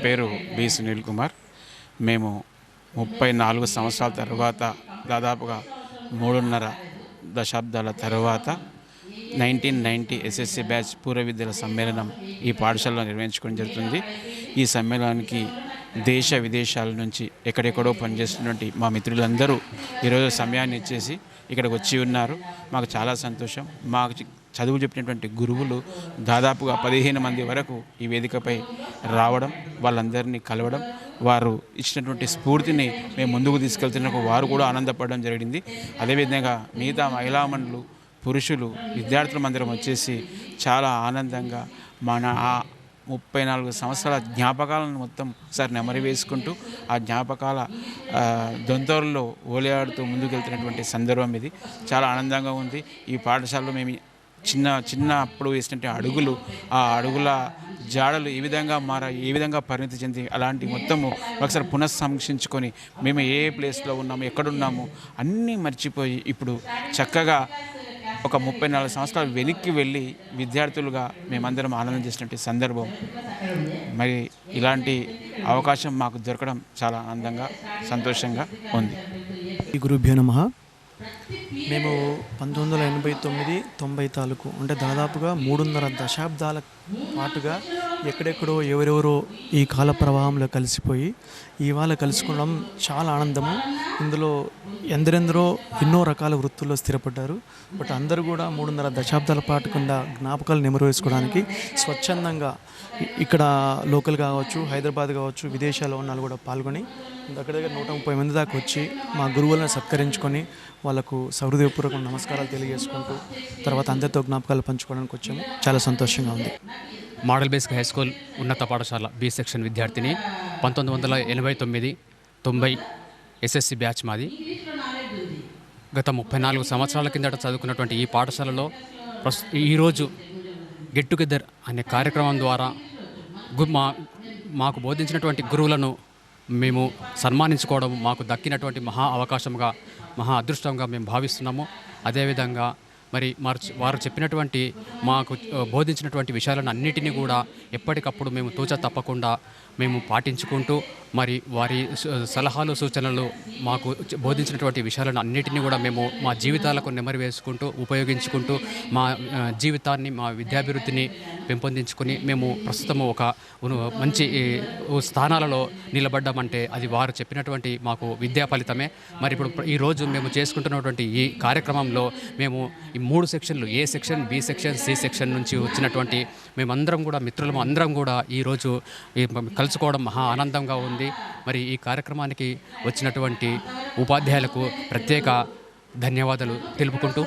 పేరు బి సునీల్ కుమార్. మేము 34 సంవత్సరాల తర్వాత దాదాపుగా 3.5 దశాబ్దాల తర్వాత 1990 ఎస్ఎస్సి బ్యాచ్ పూర్వ విద్యల సమ్మేళనం ఈ పాఠశాలలో నిర్వహించుకోవడం జరుగుతుంది. ఈ సమ్మేళనానికి దేశ విదేశాల నుంచి ఎక్కడెక్కడో పనిచేస్తున్నటువంటి మా మిత్రులందరూ ఈరోజు సమయాన్ని ఇచ్చేసి ఇక్కడికి వచ్చి ఉన్నారు. మాకు చాలా సంతోషం. మాకు చదువు చెప్పినటువంటి గురువులు దాదాపుగా 15 మంది వరకు ఈ వేదికపై రావడం, వాళ్ళందరినీ కలవడం, వారు ఇచ్చినటువంటి స్ఫూర్తిని మేము ముందుకు తీసుకెళ్తున్నప్పుడు వారు కూడా ఆనందపడడం జరిగింది. అదేవిధంగా మిగతా మహిళామణులు, పురుషులు, విద్యార్థుల మందిరం వచ్చేసి చాలా ఆనందంగా మన 34 సంవత్సరాల జ్ఞాపకాలను మొత్తం ఒకసారి నెమరు వేసుకుంటూ ఆ జ్ఞాపకాల దొంతరులో ఓలియాడుతూ ముందుకెళ్తున్నటువంటి సందర్భం ఇది. చాలా ఆనందంగా ఉంది. ఈ పాఠశాలలో మేము చిన్నప్పుడు వేసినటువంటి అడుగులు, ఆ అడుగుల జాడలు ఏ విధంగా పరిణతి చెంది అలాంటి మొత్తము ఒకసారి పునఃసమీక్షించుకొని మేము ఏ ప్లేస్లో ఉన్నాము, ఎక్కడున్నాము అన్నీ మర్చిపోయి ఇప్పుడు చక్కగా ఒక 34 సంవత్సరాలు వెనక్కి వెళ్ళి విద్యార్థులుగా మేమందరం ఆనందం చేసినటువంటి సందర్భం. మరి ఇలాంటి అవకాశం మాకు దొరకడం చాలా ఆనందంగా, సంతోషంగా ఉంది. గురుభ్యో నమః. మేము 1989-90 తాలూకు అంటే దాదాపుగా 3.5 దశాబ్దాల పాటుగా ఎక్కడెక్కడో ఎవరెవరో ఈ కాల ప్రవాహంలో కలిసిపోయి ఇవాళ కలుసుకోవడం చాలా ఆనందము. ఇందులో ఎందరెందరో ఎన్నో రకాల వృత్తుల్లో స్థిరపడ్డారు. బట్ అందరూ కూడా 3.5 దశాబ్దాల పాటు కింద జ్ఞాపకాలు నెమరు వేసుకోవడానికి స్వచ్ఛందంగా ఇక్కడ లోకల్ కావచ్చు, హైదరాబాద్ కావచ్చు, విదేశాల్లో ఉన్న వాళ్ళు కూడా పాల్గొని దగ్గర 130 మంది దాకా వచ్చి మా గురువులను సత్కరించుకొని వాళ్ళకు సహృదయపూర్వక నమస్కారాలు తెలియజేసుకుంటూ తర్వాత అందరితో జ్ఞాపకాలు పంచుకోవడానికి వచ్చాము. చాలా సంతోషంగా ఉంది. మోడల్ బేసిక్ హై స్కూల్ ఉన్నత పాఠశాల బి సెక్షన్ విద్యార్థిని. 1989-90 ఎస్ఎస్సి బ్యాచ్ మాది. గత 34 సంవత్సరాల కిందట చదువుకున్నటువంటి ఈ పాఠశాలలో ఈరోజు గెట్ టుగెదర్ అనే కార్యక్రమం ద్వారా మాకు బోధించినటువంటి గురువులను మేము సన్మానించుకోవడం మాకు దక్కినటువంటి మహా అవకాశంగా, మహా అదృష్టంగా మేము భావిస్తున్నాము. అదేవిధంగా మరి వారు చెప్పినటువంటి మాకు బోధించినటువంటి విషయాలను అన్నిటినీ కూడా ఎప్పటికప్పుడు మేము తూచ తప్పకుండా మేము పాటించుకుంటూ మరి వారి సలహాలు, సూచనలు మాకు బోధించినటువంటి విషయాలను అన్నిటినీ కూడా మేము మా జీవితాలకు నెమరు వేసుకుంటూ ఉపయోగించుకుంటూ మా జీవితాన్ని, మా విద్యాభివృద్ధిని పెంపొందించుకొని మేము ప్రస్తుతం ఒక మంచి స్థానాలలో నిలబడ్డామంటే అది వారు చెప్పినటువంటి మాకు విద్యా ఫలితమే. మరి ఇప్పుడు ఈరోజు మేము చేసుకుంటున్నటువంటి ఈ కార్యక్రమంలో మేము ఈ 3 సెక్షన్లు, A section, B section, C section నుంచి వచ్చినటువంటి మేమందరం కూడా మిత్రులము అందరం కూడా ఈరోజు కలుసుకోవడం మహా ఆనందంగా ఉంది. మరి ఈ కార్యక్రమానికి వచ్చినటువంటి ఉపాధ్యాయులకు ప్రత్యేక ధన్యవాదాలు తెలుపుకుంటూ